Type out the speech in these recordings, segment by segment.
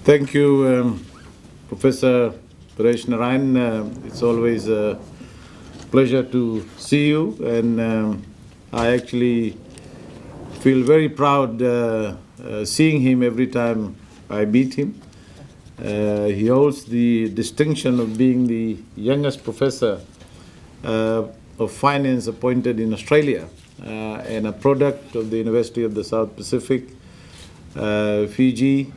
Thank you, Professor Paresh Narayan. It's always a pleasure to see you, and I actually feel very proud seeing him every time I meet him. He holds the distinction of being the youngest professor of finance appointed in Australia, and a product of the University of the South Pacific, Fiji.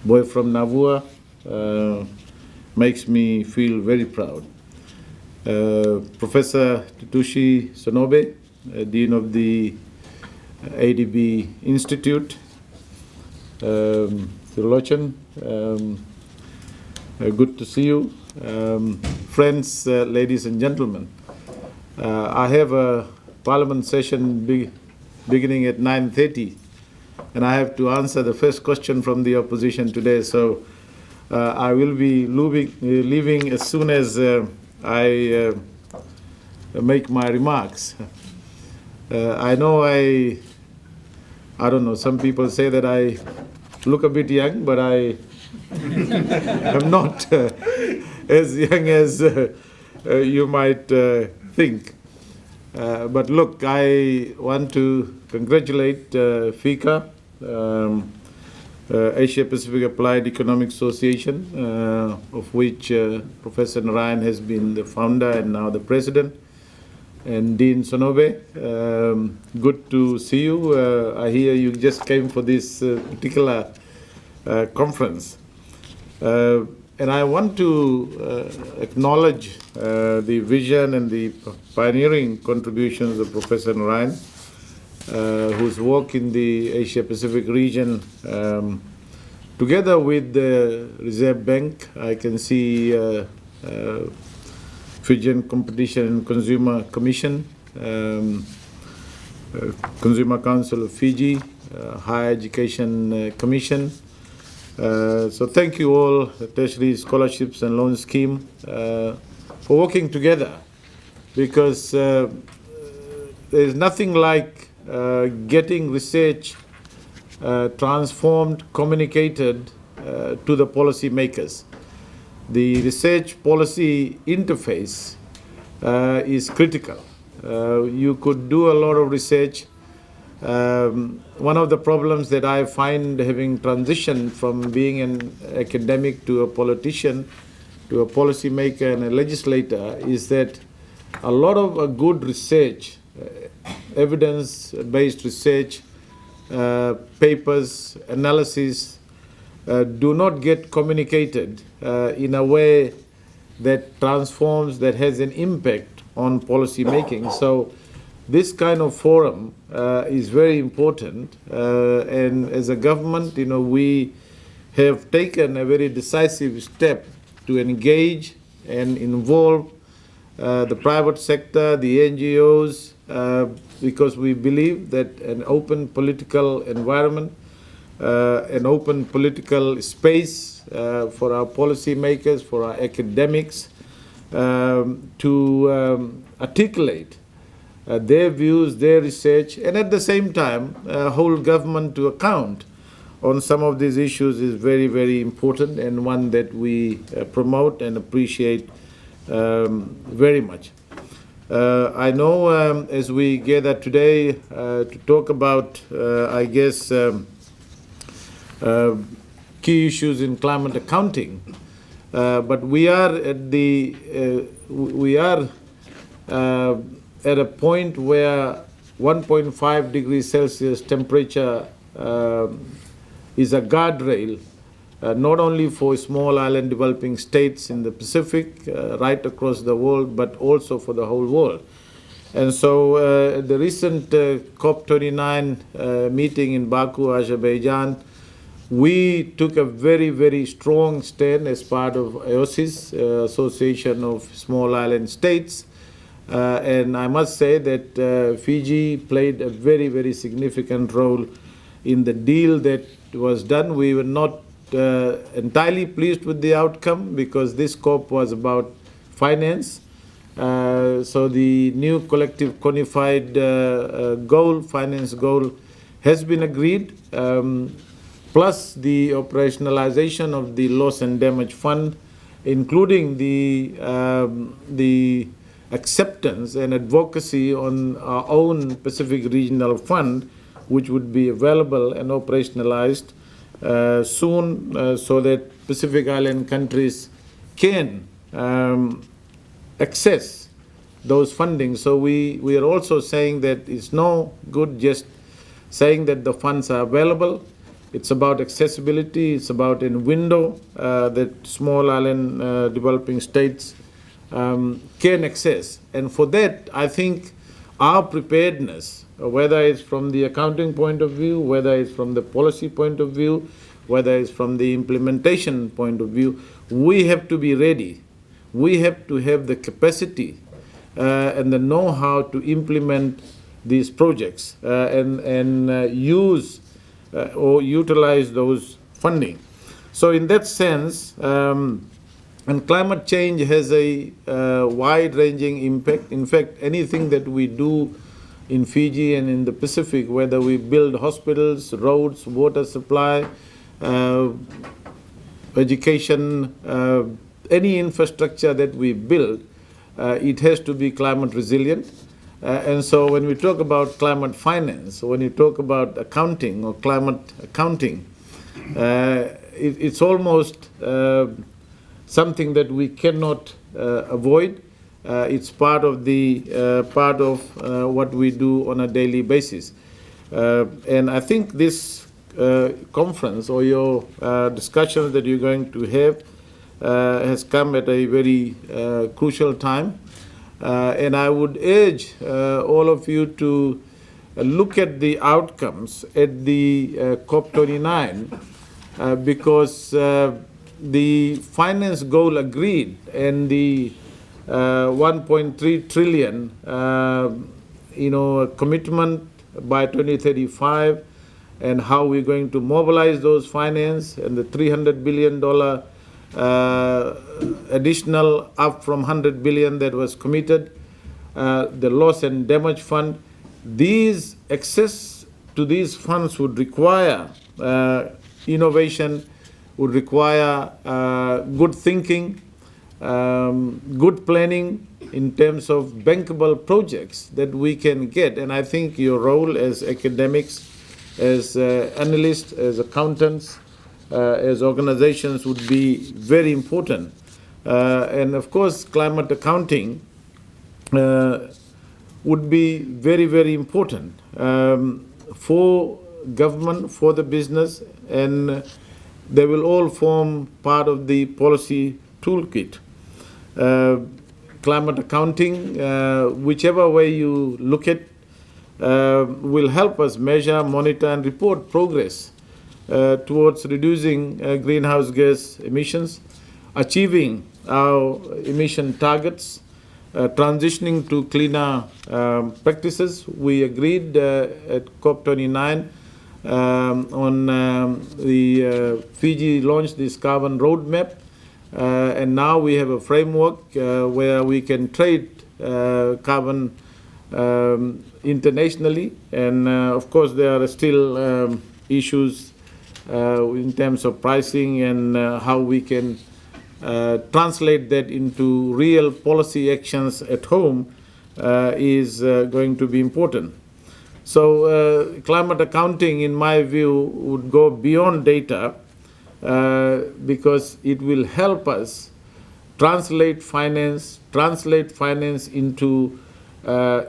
Boy from Navua, makes me feel very proud. Professor Titushi Sonobe, Dean of the ADB Institute, Thirulochan, good to see you. Friends, ladies and gentlemen, I have a parliament session beginning at 9:30. And I have to answer the first question from the opposition today. So I will be leaving as soon as I make my remarks. I know I don't know, some people say that I look a bit young, but I am not as young as you might think. But look, I want to congratulate FICA, Asia Pacific Applied Economic Association, of which Professor Narayan has been the founder and now the president, and Dean Sonobe. Good to see you. I hear you just came for this particular conference. And I want to acknowledge the vision and the pioneering contributions of Professor Narayan, whose work in the Asia-Pacific region, together with the Reserve Bank. I can see Fijian Competition and Consumer Commission, Consumer Council of Fiji, Higher Education Commission. So thank you all, Tertiary Scholarships and Loan Scheme, for working together, because there is nothing like getting research transformed, communicated to the policy makers. The research policy interface is critical. You could do a lot of research. One of the problems that I find, having transitioned from being an academic to a politician, to a policy maker and a legislator, is that a lot of good research, evidence-based research, papers, analysis, do not get communicated in a way that transforms, that has an impact on policy making. So this kind of forum is very important, and as a government, we have taken a very decisive step to engage and involve the private sector, the NGOs, because we believe that an open political environment, an open political space for our policymakers, for our academics, to articulate their views, their research, and at the same time hold government to account on some of these issues is very, very important, and one that we promote and appreciate very much. I know as we gather today to talk about, I guess, key issues in climate accounting, but we are at at a point where 1.5 degrees Celsius temperature is a guardrail, not only for small island developing states in the Pacific, right across the world, but also for the whole world. And so the recent COP29 meeting in Baku, Azerbaijan, we took a very, very strong stand as part of AOSIS, Association of Small Island States. And I must say that Fiji played a very, very significant role in the deal that was done. We were not entirely pleased with the outcome, because this COP was about finance. So the new collective codified goal, finance goal, has been agreed. plus the operationalization of the loss and damage fund, including the acceptance and advocacy on our own Pacific Regional Fund, which would be available and operationalized soon, so that Pacific Island countries can access those funding. So we are also saying that it's no good just saying that the funds are available. It's about accessibility. It's about a window that small island developing states can access. And for that, I think our preparedness, whether it's from the accounting point of view, whether it's from the policy point of view, whether it's from the implementation point of view, we have to be ready. We have to have the capacity and the know-how to implement these projects and use or utilize those funding. So in that sense, and climate change has a wide-ranging impact. In fact, anything that we do in Fiji and in the Pacific, whether we build hospitals, roads, water supply, education, any infrastructure that we build, it has to be climate resilient. And so when we talk about climate finance, when you talk about accounting or climate accounting, it's almost something that we cannot avoid. It's part of what we do on a daily basis. And I think this conference or your discussions that you're going to have has come at a very crucial time. And I would urge all of you to look at the outcomes at the COP29 because the finance goal agreed and the 1.3 trillion commitment by 2035 and how we're going to mobilize those finance and the $300 billion additional up from 100 billion that was committed, the loss and damage fund. These access to these funds would require innovation, would require good thinking, good planning in terms of bankable projects that we can get. And I think your role as academics, as analysts, as accountants, as organizations would be very important. And of course, climate accounting would be very, very important for government, for the business, and they will all form part of the policy toolkit. Climate accounting, whichever way you look at, will help us measure, monitor, and report progress towards reducing greenhouse gas emissions, achieving our emission targets, transitioning to cleaner practices. We agreed at COP29 on the Fiji launched this carbon roadmap, and now we have a framework where we can trade carbon internationally. And of course, there are still issues in terms of pricing and how we can translate that into real policy actions at home is going to be important. So climate accounting, in my view, would go beyond data because it will help us translate finance into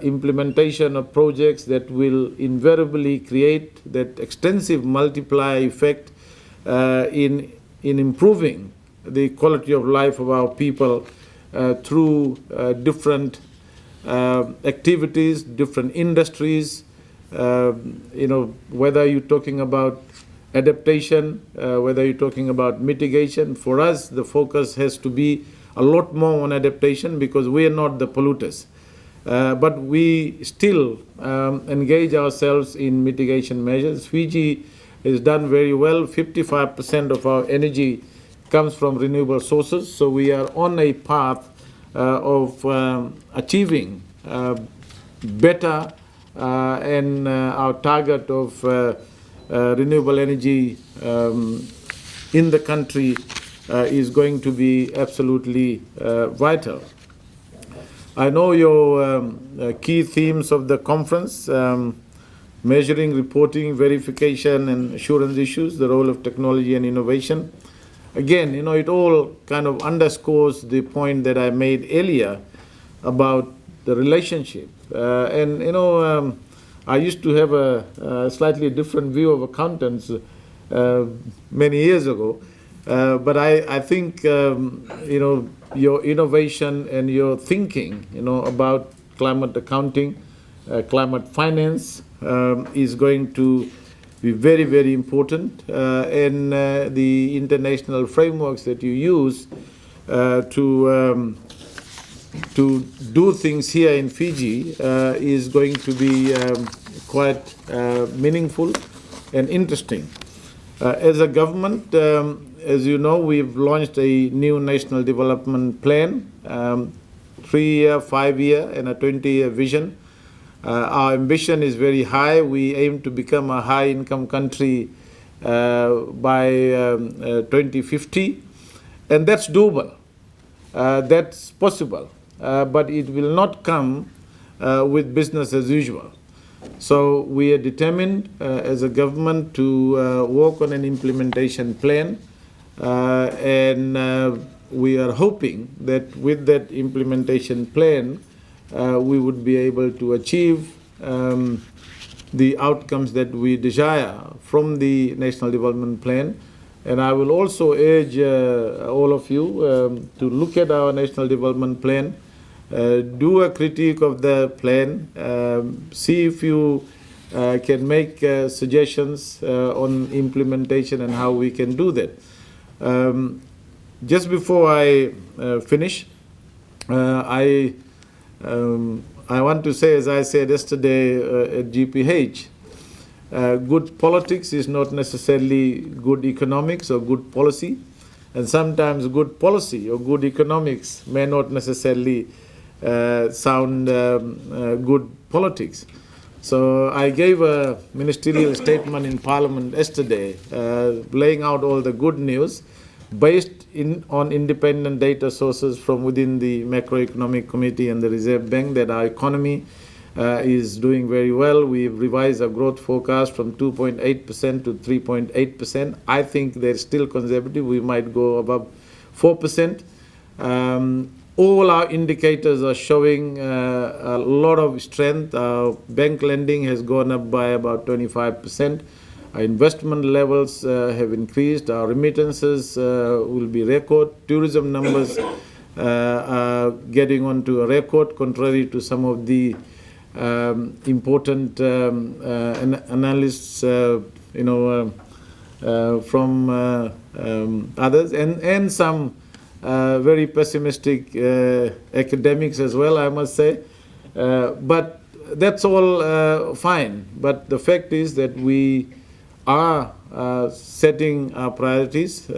implementation of projects that will invariably create that extensive multiplier effect in improving the quality of life of our people through different activities, different industries. Whether you're talking about adaptation, whether you're talking about mitigation. For us, the focus has to be a lot more on adaptation because we are not the polluters. But we still engage ourselves in mitigation measures. Fiji has done very well. 55% of our energy comes from renewable sources. So we are on a path of achieving better and our target of renewable energy in the country is going to be absolutely vital. I know your key themes of the conference, measuring, reporting, verification, and assurance issues, the role of technology and innovation. Again, it all kind of underscores the point that I made earlier about the relationship. I used to have a slightly different view of accountants many years ago. But I think, your innovation and your thinking, about climate accounting, climate finance is going to be very, very important. And the international frameworks that you use to do things here in Fiji is going to be quite meaningful and interesting. As a government, as you know, we've launched a new national development plan, 3-year, 5-year, and a 20-year vision. Our ambition is very high. We aim to become a high-income country by 2050, and that's doable. That's possible, but it will not come with business as usual. So we are determined as a government to work on an implementation plan, and we are hoping that with that implementation plan, we would be able to achieve the outcomes that we desire from the National Development Plan. And I will also urge all of you to look at our National Development Plan, do a critique of the plan, see if you can make suggestions on implementation and how we can do that. Just before I finish, I want to say, as I said yesterday at GPH, good politics is not necessarily good economics or good policy, and sometimes good policy or good economics may not necessarily sound good politics. So I gave a ministerial statement in Parliament yesterday laying out all the good news based on independent data sources from within the Macroeconomic Committee and the Reserve Bank that our economy is doing very well. We've revised our growth forecast from 2.8% to 3.8%. I think they're still conservative. We might go above 4%. All our indicators are showing a lot of strength. Our bank lending has gone up by about 25%. Our investment levels have increased. Our remittances will be record. Tourism numbers are getting onto a record, contrary to some of the important analysts, from others, and some very pessimistic academics as well, I must say. But that's all fine. But the fact is that we are setting our priorities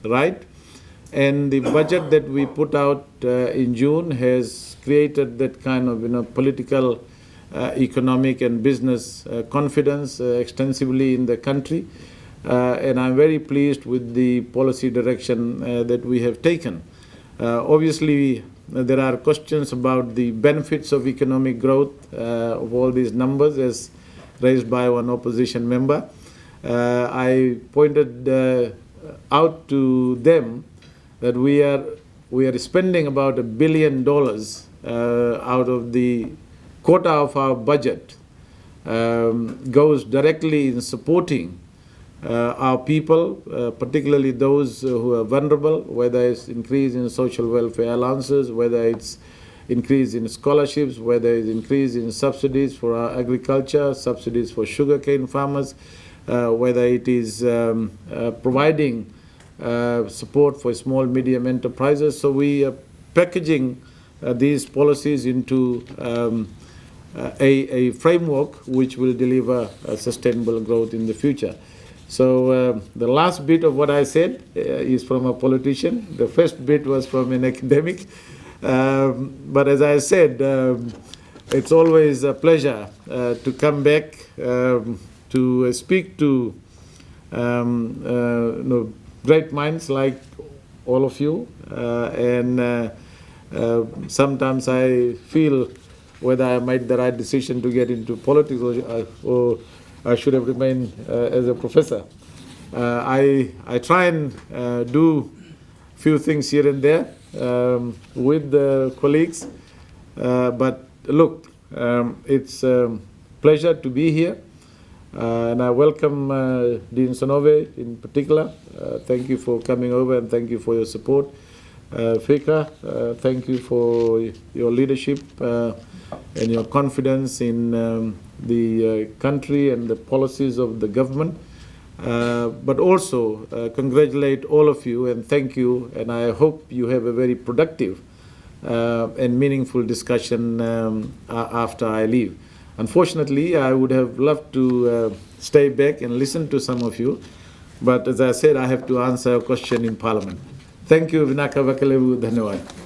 right. And the budget that we put out in June has created that kind of political, economic and business confidence extensively in the country. And I'm very pleased with the policy direction that we have taken. Obviously, there are questions about the benefits of economic growth of all these numbers, as raised by one opposition member. I pointed out to them that we are spending about $1 billion out of the quota of our budget goes directly in supporting our people, particularly those who are vulnerable, whether it's increase in social welfare allowances, whether it's increase in scholarships, whether it's increase in subsidies for our agriculture, subsidies for sugarcane farmers, whether it is providing support for small, medium enterprises. So we are packaging these policies into a framework which will deliver sustainable growth in the future. So the last bit of what I said is from a politician. The first bit was from an academic. But as I said, it's always a pleasure to come back to to speak to great minds like all of you, and sometimes I feel whether I made the right decision to get into politics, or I should have remained as a professor. I try and do few things here and there with the colleagues, but look, it's a pleasure to be here, and I welcome Dean Sonove in particular. Thank you for coming over, and thank you for your support. FICA, thank you for your leadership and your confidence in the country and the policies of the government. But also congratulate all of you and thank you, and I hope you have a very productive and meaningful discussion after I leave. Unfortunately, I would have loved to stay back and listen to some of you, but as I said, I have to answer a question in Parliament. Thank you, Vinaka Vakalevu, Dhanyawad.